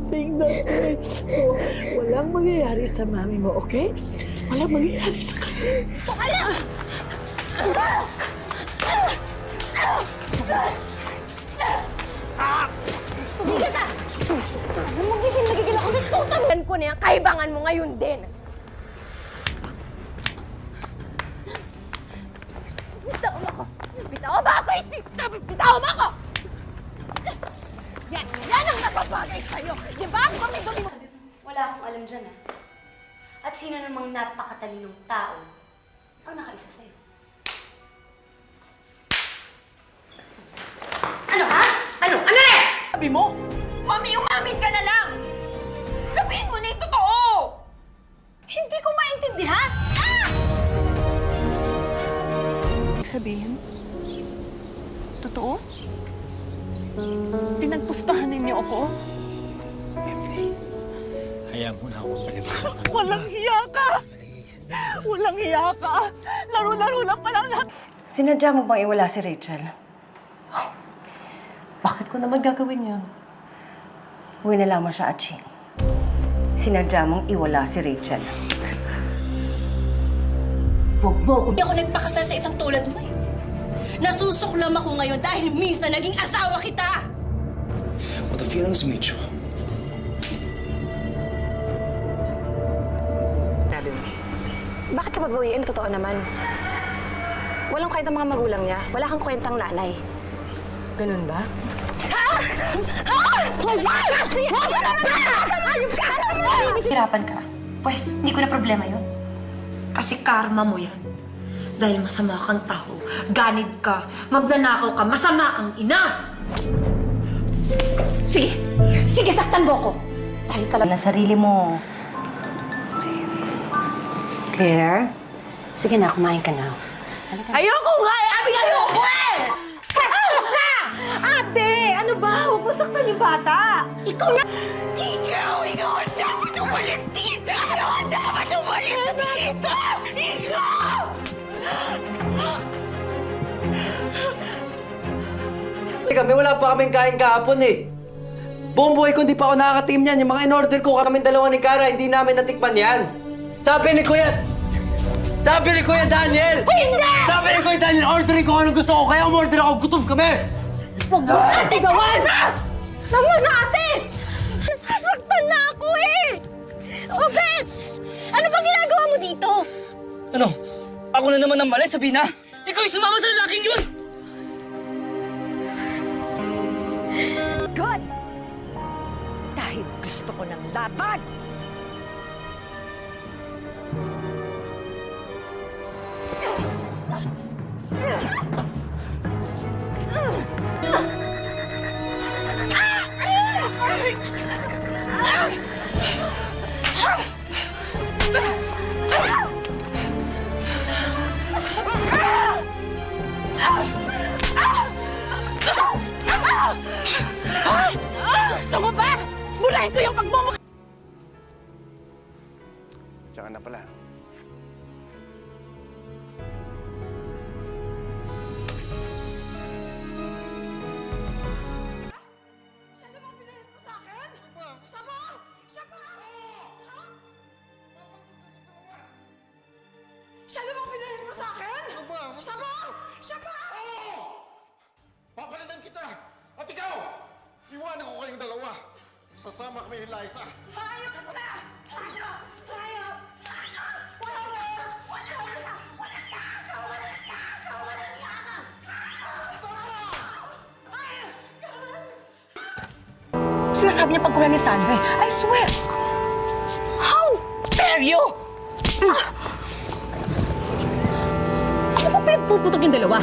Tingnan ko. Oh, walang mangyayari sa mami mo, okay? Walang mangyayari sa kanya. Tumigil ka! Ano magigil ako sa tutan ko na yan? Kaibangan mo ngayon din! Bitaw mo ako! Bitaw mo ako! Sabi, bitaw mo ako! Yan ang napapagay sa'yo! Di ba? Ang dumi-dumi mo! Wala akong alam dyan, ah. At sino namang napakatalinong tao ang nakaisa sa'yo? Ano, ha? Ano? Ano na? Sabi mo, Mami, umamin ka na lang! Sabihin mo na yung totoo! Hindi ko maintindihan! Ah! Sabihin? Totoo? Pinagpustahan ninyo ako? Emily, hayaan mo na ako palimutan. Walang hiya ka! Walang hiya ka! Laro-laro lang palang lahat! Sinadya mo bang iwala si Rachel? Bakit ko naman gagawin yun? Uwi na lamang siya, Aching. Sinadya mong iwala si Rachel. Huwag mo! Hindi ako nagpakasal sa isang tulad mo, eh. Nasusuklam ako ngayon dahil minsan naging asawa kita! Well, the feeling's mutual. Bakit ka babawiin? Totoo naman. Walang kwentang mga magulang niya. Wala kang kwentang nanay. Ganun ba? Hirapan ka. Pues, hindi ko na problema yun. Kasi karma mo yan. Dahil masama kang tao, ganid ka, magnanakaw ka, masama kang ina! Sige! Sige, saktan mo ko! Dahil ka lang... Na sarili mo. Claire? Sige na, kumain ka na. Ayoko nga! Abi, ayoko eh! Pasok na! Ate! Ano ba? Huwag mo saktan yung bata! Ikaw na! Ikaw ang dapat umalis dito! Ikaw ang dapat umalis dito! Ikaw! Kami, wala pa kaming kain kahapon eh. Buong buhay ko hindi pa ako nakakatim niyan. Yung mga in-order ko kaming dalawa ni Cara, hindi namin natikman yan. Sabi ni Kuya Daniel! Hindi! Sabi ni Kuya Daniel, orderin ko anong gusto ko, kaya umorder ako, gutom kami! Huwag mo natin gawan! Sama na ate! Nasasaktan na ako eh! Obet! Ano bang ginagawa mo dito? Ano? Ako na naman ang mali, Sabina? Ikaw yung sumama sa lalaking yun! Good! Dahil gusto ko ng laban! Gusto mo ba? Burahin ko yung pagmumukha! Tsaka na pala. Siya naman pinalit mo sa akin? Siya mo! Siya pa! Ha? Siya naman pinalit mo sa akin? Siya mo! Siya pa! Papalitan kita! At ikaw! Iwanan ko kayong dalawa! Sasama kami ni Liza! Hayop ka! Hayop! Hayop! Hayop! Walang hayop! Walang hayop! Walang takaw! Walang takaw! Walang takaw! Sinasabi niya pagkulan ni Salve. I swear! How dare you! Ano ba pinagpuputok yung dalawa?